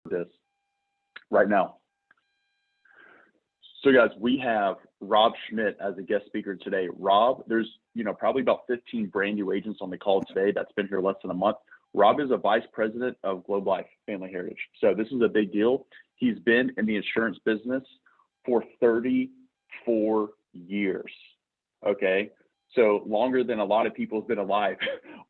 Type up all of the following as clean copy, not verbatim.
this right now. So guys, we have Rob Schmidt as a guest speaker today. Rob, there's probably about 15 brand new agents on the call today that's been here less than a month. Rob is a vice president of Globe Life Family Heritage. So this is a big deal. He's been in the insurance business for 34 years. Okay. So longer than a lot of people have been alive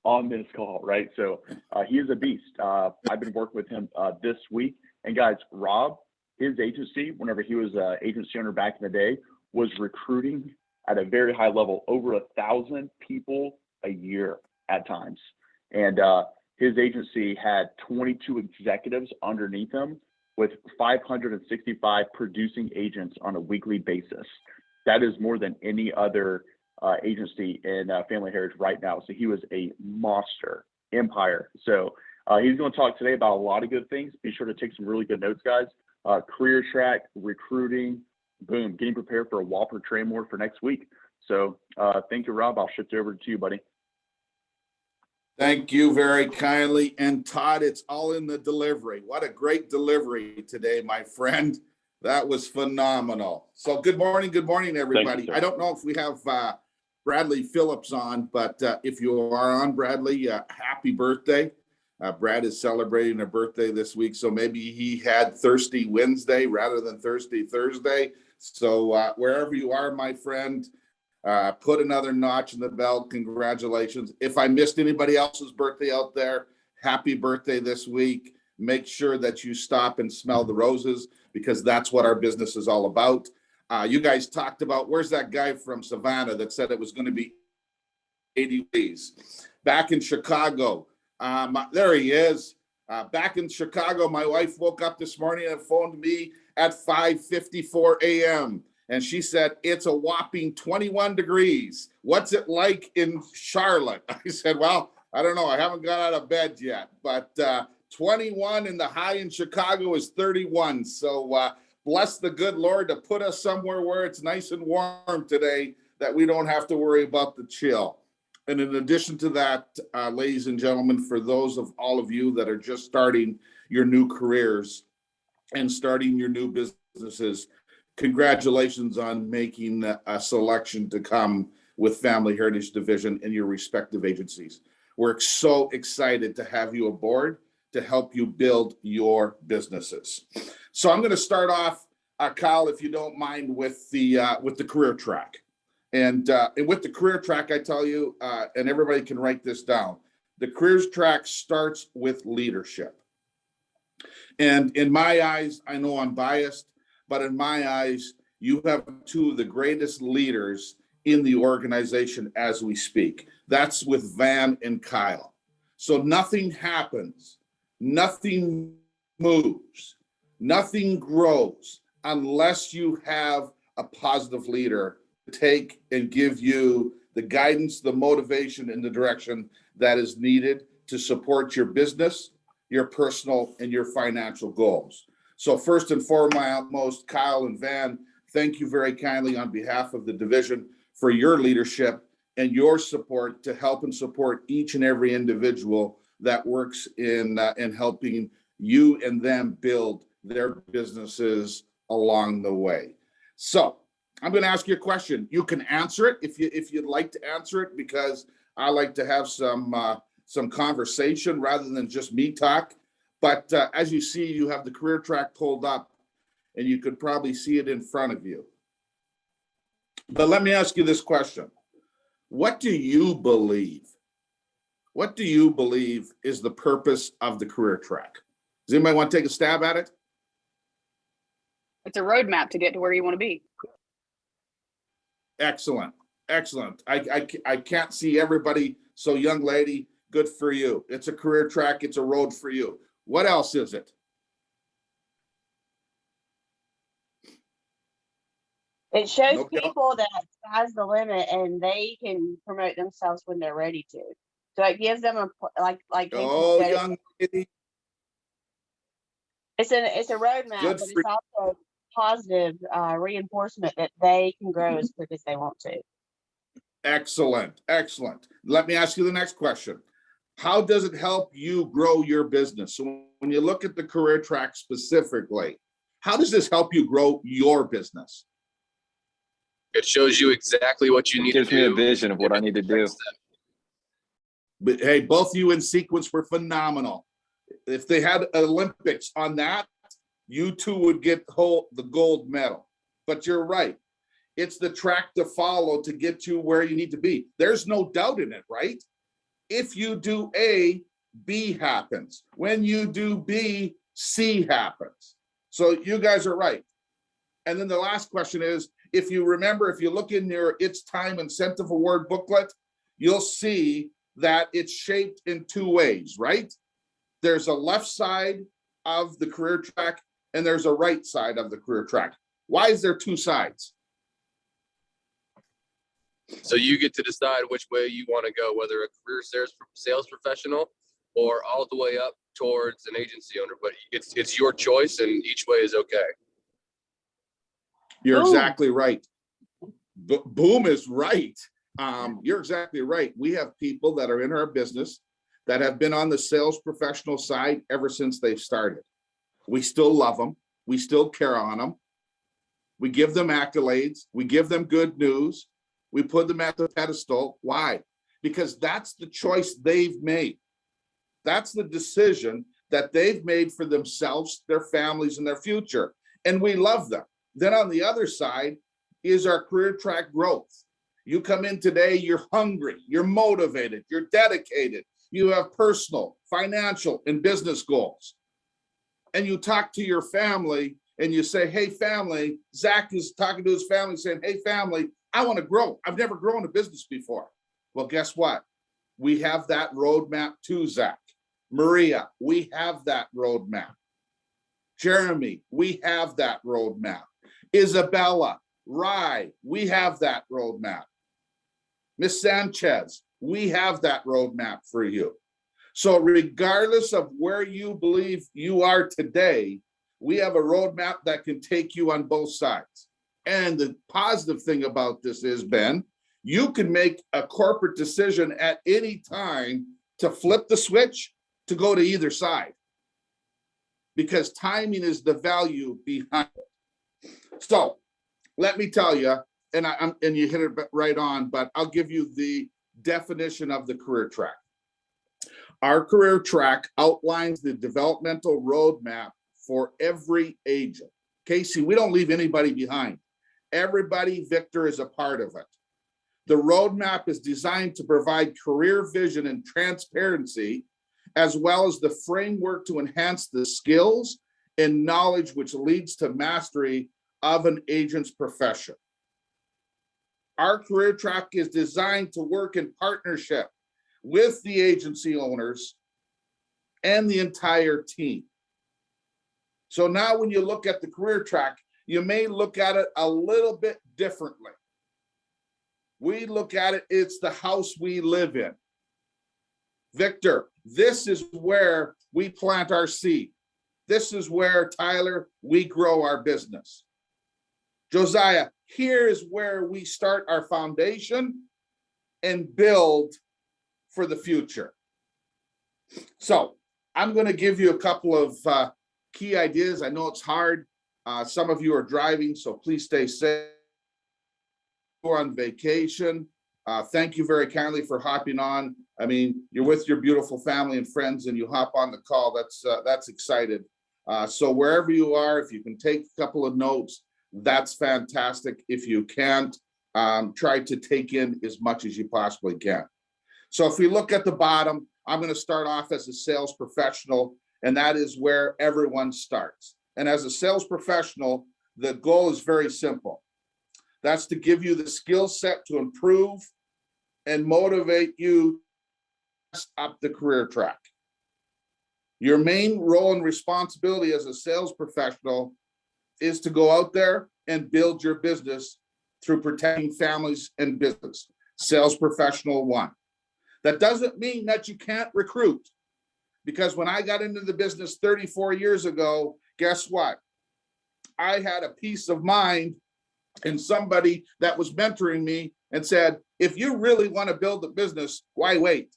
on this call, right? So he is a beast. I've been working with him this week. And guys, Rob, his agency, whenever he was an agency owner back in the day, was recruiting at a very high level, over 1,000 people a year at times. And his agency had 22 executives underneath him with 565 producing agents on a weekly basis. That is more than any other agency in Family Heritage right now. So he was a monster empire. So he's going to talk today about a lot of good things. Be sure to take some really good notes, guys. Career track, recruiting, boom, getting prepared for a Whopper Traymore for next week. So thank you, Rob. I'll shift it over to you, buddy. Thank you very kindly. And Todd, it's all in the delivery. What a great delivery today, my friend. That was phenomenal. So good morning, everybody. You, I don't know if we have Bradley Phillips on, but if you are on, Bradley, happy birthday. Brad is celebrating a birthday this week, so maybe he had Thirsty Wednesday rather than Thirsty Thursday. So wherever you are, my friend, put another notch in the belt. Congratulations. If I missed anybody else's birthday out there, happy birthday this week. Make sure that you stop and smell the roses, because that's what our business is all about. You guys talked about, where's that guy from Savannah that said it was going to be 80 days? Back in Chicago. There he is. Back in Chicago, my wife woke up this morning and phoned me at 5:54 a.m. And she said, it's a whopping 21 degrees. What's it like in Charlotte? I said, well, I don't know. I haven't got out of bed yet. But 21 and the high in Chicago is 31. So bless the good Lord to put us somewhere where it's nice and warm today, that we don't have to worry about the chill. And in addition to that, ladies and gentlemen, for those of all of you that are just starting your new careers and starting your new businesses, congratulations on making a selection to come with Family Heritage Division in your respective agencies. We're so excited to have you aboard to help you build your businesses. So I'm going to start off, Kyle, if you don't mind, with the career track. And with the career track, I tell you, and everybody can write this down, the careers track starts with leadership. And in my eyes, I know I'm biased, but in my eyes, you have two of the greatest leaders in the organization as we speak. That's with Van and Kyle. So nothing happens, nothing moves, nothing grows unless you have a positive leader take and give you the guidance, the motivation, and the direction that is needed to support your business, your personal, and your financial goals. So first and foremost, Kyle and Van, thank you very kindly on behalf of the division for your leadership and your support to help and support each and every individual that works in helping you and them build their businesses along the way. So I'm going to ask you a question. You can answer it if you'd like to answer it, because I like to have some conversation rather than just me talk. But as you see, you have the career track pulled up, and you could probably see it in front of you. But let me ask you this question. What do you believe? What do you believe is the purpose of the career track? Does anybody want to take a stab at it? It's a roadmap to get to where you want to be. Excellent. Excellent. I can't see everybody. So young lady, good for you. It's a career track. It's a road for you. What else is it? It shows people that sky's the limit and they can promote themselves when they're ready to. So it gives them a young lady. It's a roadmap, but it's also positive reinforcement that they can grow as quick as they want to. Excellent. Excellent. Let me ask you the next question. How does it help you grow your business? So when you look at the career track specifically, how does this help you grow your business? It shows you exactly what you need to do. Gives me a vision of what I need to do. But hey, both you in sequence were phenomenal. If they had Olympics on that, you two would get the gold medal. But you're right. It's the track to follow to get you where you need to be. There's no doubt in it, right? If you do A, B happens. When you do B, C happens. So you guys are right. And then the last question is, if you remember, if you look in your It's Time Incentive Award booklet, you'll see that it's shaped in two ways, right? There's a left side of the career track and there's a right side of the career track. Why is there two sides? So you get to decide which way you want to go, whether a career sales professional or all the way up towards an agency owner. But it's your choice, and each way is okay. You're Boom. exactly right. Boom is right. You're exactly right. We have people that are in our business that have been on the sales professional side ever since they've started. We still love them. We still care on them. We give them accolades. We give them good news. We put them at the pedestal. Why? Because that's the choice they've made. That's the decision that they've made for themselves, their families, and their future. And we love them. Then on the other side is our career track growth. You come in today, you're hungry, you're motivated, you're dedicated, you have personal, financial, and business goals. And you talk to your family and you say, hey, family, Zach is talking to his family saying, hey, family, I want to grow. I've never grown a business before. Well, guess what? We have that roadmap too, Zach. Maria, we have that roadmap. Jeremy, we have that roadmap. Isabella, Rye, we have that roadmap. Miss Sanchez, we have that roadmap for you. So regardless of where you believe you are today, we have a roadmap that can take you on both sides. And the positive thing about this is, Ben, you can make a corporate decision at any time to flip the switch to go to either side, because timing is the value behind it. So let me tell you, and you hit it right on, but I'll give you the definition of the career track. Our career track outlines the developmental roadmap for every agent. Casey, we don't leave anybody behind. Everybody, Victor, is a part of it. The roadmap is designed to provide career vision and transparency, as well as the framework to enhance the skills and knowledge which leads to mastery of an agent's profession. Our career track is designed to work in partnership with the agency owners and the entire team. So now when you look at the career track, you may look at it a little bit differently. We look at it, it's the house we live in. Victor, this is where we plant our seed. This is where, Tyler, we grow our business. Josiah, here is where we start our foundation and build for the future. So I'm going to give you a couple of key ideas. I know it's hard. Some of you are driving, so please stay safe. We're on vacation. Thank you very kindly for hopping on. I mean, you're with your beautiful family and friends and you hop on the call. That's excited. So wherever you are, if you can take a couple of notes, that's fantastic. If you can't, try to take in as much as you possibly can. So if we look at the bottom, I'm going to start off as a sales professional, and that is where everyone starts. And as a sales professional, the goal is very simple. That's to give you the skill set to improve and motivate you up the career track. Your main role and responsibility as a sales professional is to go out there and build your business through protecting families and business. Sales professional one. That doesn't mean that you can't recruit, because when I got into the business 34 years ago, guess what? I had a peace of mind and somebody that was mentoring me and said, if you really want to build a business, why wait?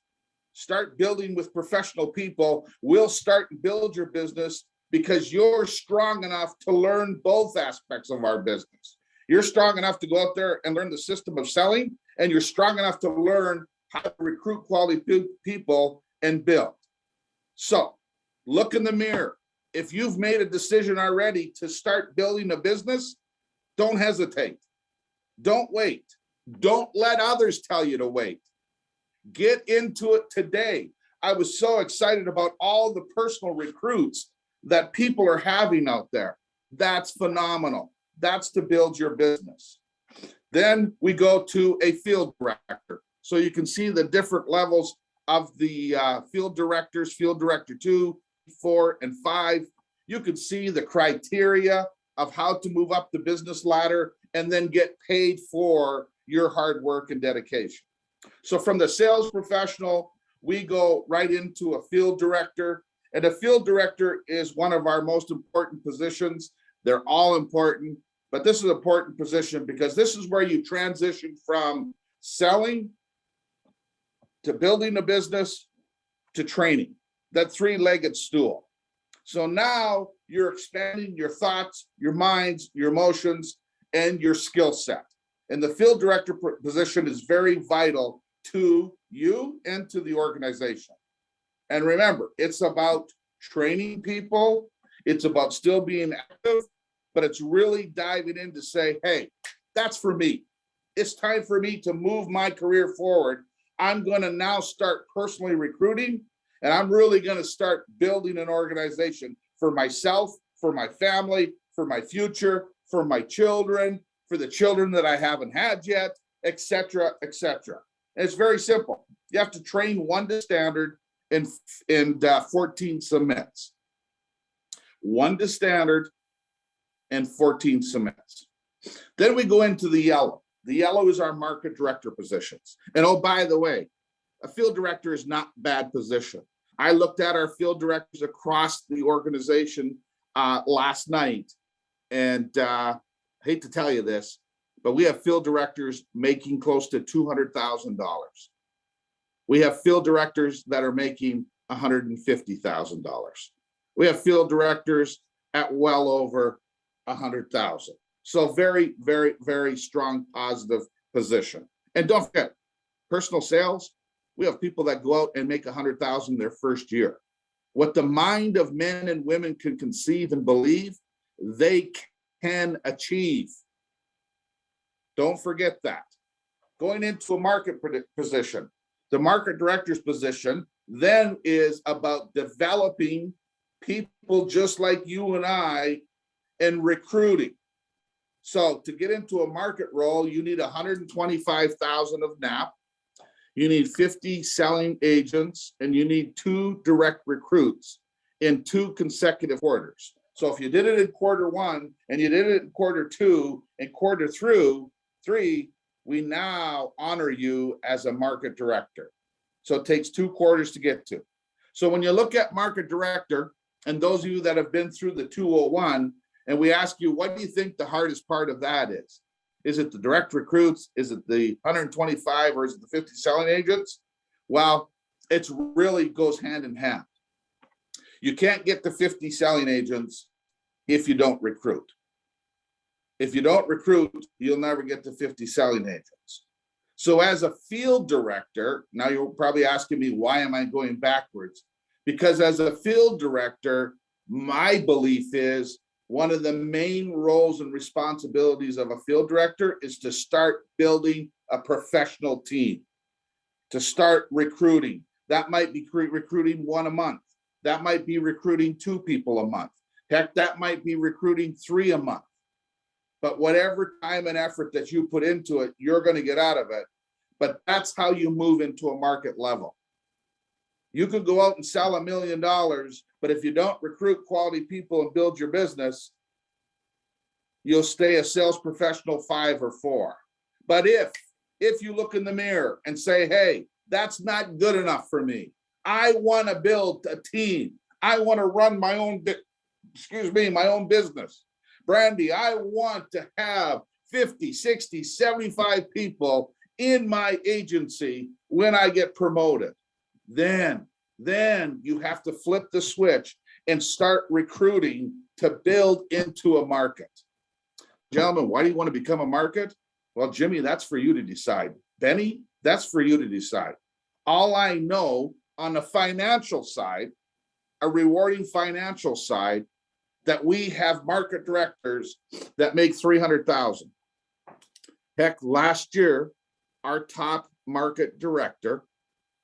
start building with professional people. We'll start and build your business because you're strong enough to learn both aspects of our business. You're strong enough to go out there and learn the system of selling, and you're strong enough to learn how to recruit quality people and build. So look in the mirror. If you've made a decision already to start building a business, don't hesitate. Don't wait. Don't let others tell you to wait. Get into it today. I was so excited about all the personal recruits that people are having out there. That's phenomenal. That's to build your business. Then we go to a field director. So you can see the different levels of the field directors, field director 2, 4, and 5. You can see the criteria of how to move up the business ladder and then get paid for your hard work and dedication. So from the sales professional, we go right into a field director. And a field director is one of our most important positions. They're all important, but this is an important position because this is where you transition from selling to building a business to training, that three-legged stool. So now you're expanding your thoughts, your minds, your emotions, and your skill set. And the field director position is very vital to you and to the organization. And remember, it's about training people. It's about still being active, but it's really diving in to say, hey, that's for me. It's time for me to move my career forward. I'm going to now start personally recruiting, and I'm really going to start building an organization for myself, for my family, for my future, for my children, for the children that I haven't had yet, et cetera, et cetera. And it's very simple. You have to train 1 to standard and 14 submits. 1 to standard and 14 submits. Then we go into the yellow. The yellow is our market director positions. And oh, by the way, a field director is not a bad position. I looked at our field directors across the organization last night, and I hate to tell you this, but we have field directors making close to $200,000. We have field directors that are making $150,000. We have field directors at well over $100,000. So very, very, very strong positive position. And don't forget, personal sales, we have people that go out and make $100,000 their first year. What the mind of men and women can conceive and believe, they can achieve. Don't forget that. Going into a market position, the market director's position then is about developing people just like you and I and recruiting. So to get into a market role, you need 125,000 of NAP. You need 50 selling agents, and you need 2 direct recruits in 2 consecutive quarters. So if you did it in quarter 1 and you did it in quarter 2 and quarter 3, we now honor you as a market director. So it takes 2 quarters to get to. So when you look at market director, and those of you that have been through the 201, and we ask you, what do you think the hardest part of that is? Is it the direct recruits? Is it the 125 or is it the 50 selling agents? Well, it's really goes hand in hand. You can't get the 50 selling agents if you don't recruit. If you don't recruit, you'll never get to 50 selling agents. So as a field director, now you're probably asking me, why am I going backwards? Because as a field director, my belief is one of the main roles and responsibilities of a field director is to start building a professional team, to start recruiting. That might be recruiting 1 a month. That might be recruiting 2 people a month. Heck, that might be recruiting 3 a month. But whatever time and effort that you put into it, you're going to get out of it. But that's how you move into a market level. You could go out and sell $1 million, but if you don't recruit quality people and build your business, you'll stay a sales professional 5 or 4. But if you look in the mirror and say, hey, that's not good enough for me. I want to build a team. I want to run my own, my own business. Brandy, I want to have 50, 60, 75 people in my agency when I get promoted. then you have to flip the switch and start recruiting to build into a market. Gentlemen, why do you want to become a market? Well, Jimmy, that's for you to decide. Benny, that's for you to decide. All I know on the financial side, a rewarding financial side, that we have market directors that make 300,000. Heck, last year, our top market director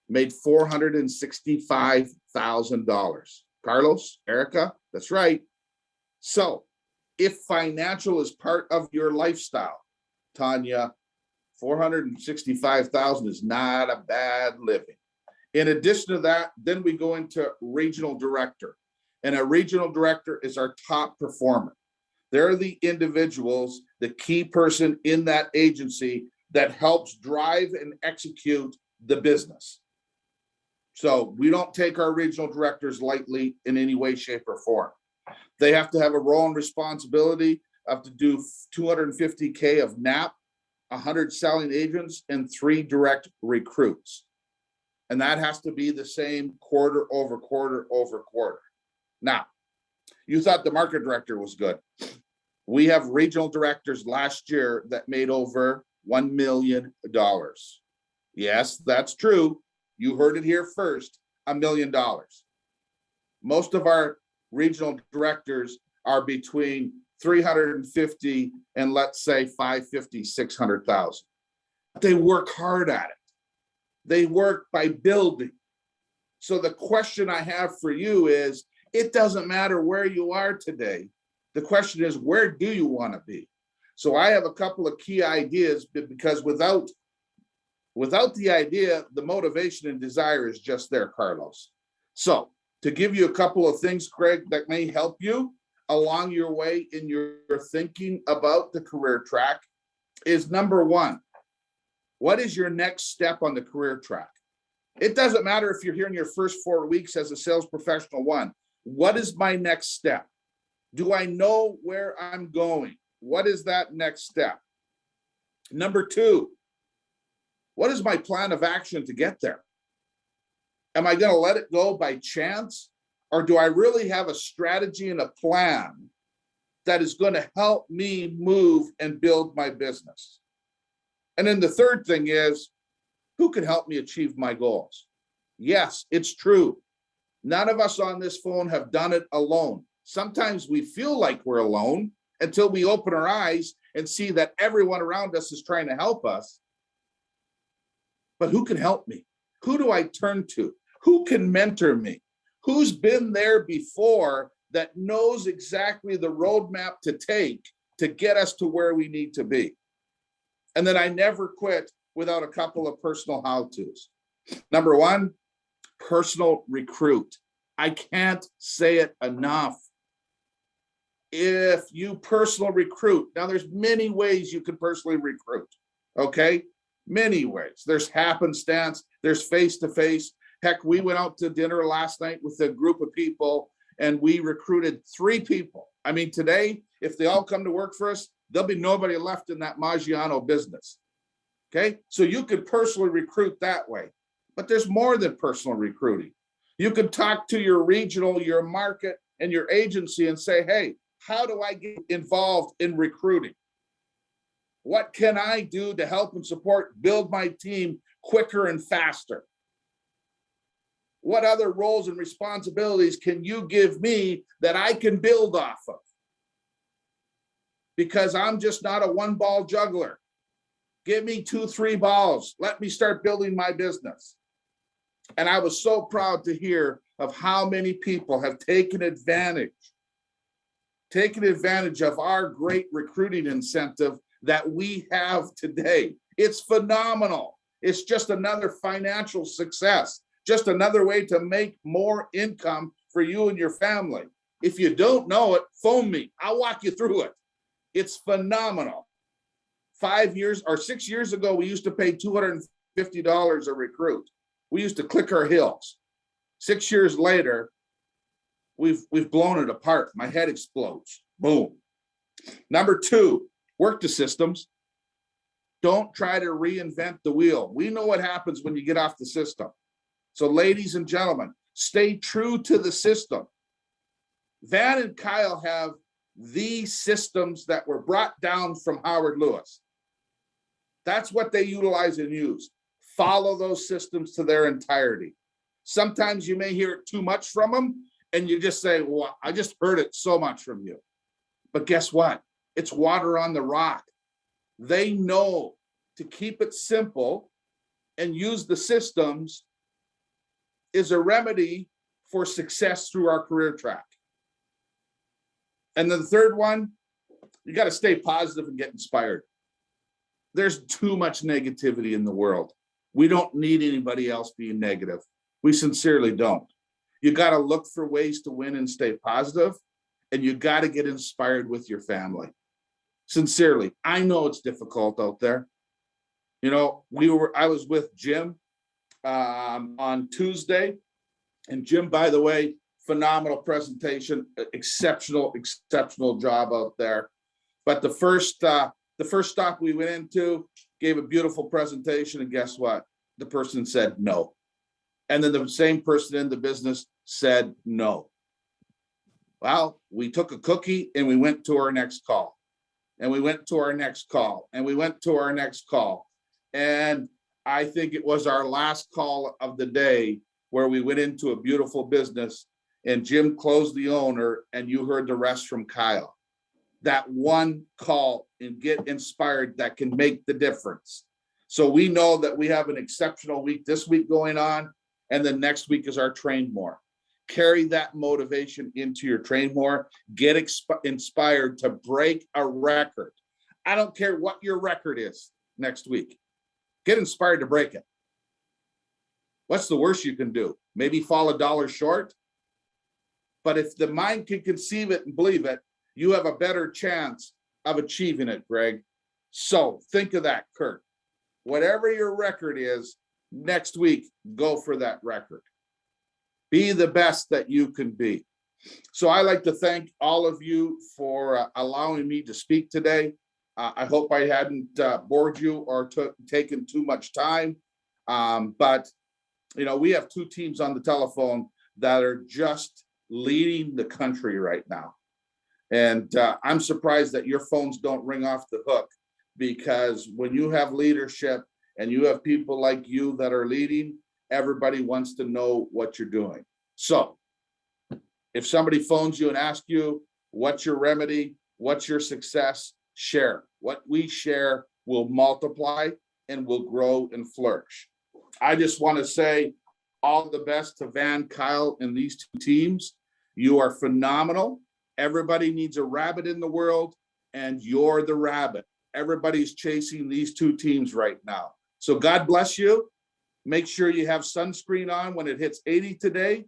made $465,000. Carlos, Erica, that's right. So if financial is part of your lifestyle, Tanya, 465,000 is not a bad living. In addition to that, then we go into regional director. And a regional director is our top performer. They're the individuals, the key person in that agency that helps drive and execute the business. So we don't take our regional directors lightly in any way, shape, or form. They have to have a role and responsibility of to do 250K of NAP, 100 selling agents, and 3 direct recruits. And that has to be the same quarter over quarter over quarter. Now, you thought the market director was good. We have regional directors last year that made over $1 million. Yes, that's true. You heard it here first, $1 million. Most of our regional directors are between 350 and let's say 550, 600,000. They work hard at it. They work by building. So the question I have for you is, it doesn't matter where you are today. The question is, where do you want to be? So I have a couple of key ideas, because without the idea, the motivation and desire is just there, Carlos. So to give you a couple of things, Craig, that may help you along your way in your thinking about the career track is, number one, what is your next step on the career track? It doesn't matter if you're here in your first 4 weeks as a sales professional one. What is my next step? Do I know where I'm going? What is that next step? Number two, what is my plan of action to get there? Am I going to let it go by chance? Or do I really have a strategy and a plan that is going to help me move and build my business? And then the third thing is, who can help me achieve my goals? Yes, it's true. None of us on this phone have done it alone. Sometimes we feel like we're alone until we open our eyes and see that everyone around us is trying to help us. But who can help me? Who do I turn to? Who can mentor me? Who's been there before that knows exactly the roadmap to take to get us to where we need to be? And then I never quit without a couple of personal how-tos. Number one, personal recruit. I can't say it enough. If you personal recruit, now there's many ways you can personally recruit, okay? Many ways. There's happenstance, there's face-to-face. Heck, we went out to dinner last night with a group of people and we recruited 3 people. I mean, today, if they all come to work for us, there'll be nobody left in that Maggiano business. Okay, so you could personally recruit that way, but there's more than personal recruiting. You could talk to your regional, your market, and your agency and say, hey, how do I get involved in recruiting? What can I do to help and support, build my team quicker and faster? What other roles and responsibilities can you give me that I can build off of? Because I'm just not a one-ball juggler. Give me 2, 3 balls. Let me start building my business. And I was so proud to hear of how many people have taken advantage of our great recruiting incentive that we have today. It's phenomenal. It's just another financial success, just another way to make more income for you and your family. If you don't know it, phone me. I'll walk you through it. It's phenomenal. 5 years or 6 years ago, we used to pay $250 a recruit. We used to click our heels. 6 years later, we've blown it apart. My head explodes. Boom. Number 2, work the systems. Don't try to reinvent the wheel. We know what happens when you get off the system. So ladies and gentlemen, stay true to the system. Van and Kyle have these systems that were brought down from Howard Lewis. That's what they utilize and use. Follow those systems to their entirety. Sometimes you may hear it too much from them and you just say, well, I just heard it so much from you. But guess what? It's water on the rock. They know to keep it simple and use the systems is a remedy for success through our career track. And then the third one, you got to stay positive and get inspired. There's too much negativity in the world. We don't need anybody else being negative. We sincerely don't. You got to look for ways to win and stay positive, and you got to get inspired with your family. Sincerely, I know it's difficult out there. You know, I was with Jim on Tuesday, and Jim, by the way, phenomenal presentation, exceptional job out there. But the first stop we went into gave a beautiful presentation, and guess what? The person said no. And then the same person in the business said no. Well, we took a cookie and we went to our next call. And we went to our next call. And we went to our next call. And I think it was our last call of the day where we went into a beautiful business and Jim closed the owner and you heard the rest from Kyle. That one call and get inspired that can make the difference. So we know that we have an exceptional week this week going on, and then next week is our Train More. Carry that motivation into your Train More. Get inspired to break a record. I don't care what your record is next week. Get inspired to break it. What's the worst you can do? Maybe fall $1 short. But if the mind can conceive it and believe it, you have a better chance of achieving it, Greg. So think of that, Kurt. Whatever your record is, next week, go for that record. Be the best that you can be. So I like to thank all of you for allowing me to speak today. I hope I hadn't bored you or taken too much time. But, you know, we have two teams on the telephone that are just leading the country right now. And I'm surprised that your phones don't ring off the hook, because when you have leadership and you have people like you that are leading, everybody wants to know what you're doing. So if somebody phones you and asks you, what's your remedy? What's your success? Share. What we share will multiply and will grow and flourish. I just want to say all the best to Van, Kyle, and these two teams. You are phenomenal. Everybody needs a rabbit in the world, and you're the rabbit. Everybody's chasing these two teams right now. So God bless you. Make sure you have sunscreen on when it hits 80 today.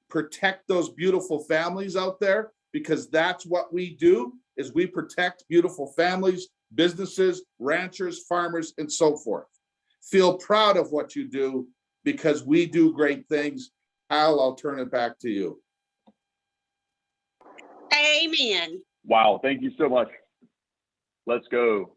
Protect those beautiful families out there, because that's what we do, is we protect beautiful families, businesses, ranchers, farmers, and so forth. Feel proud of what you do, because we do great things. Kyle, I'll turn it back to you. Amen. Wow, thank you so much. Let's go.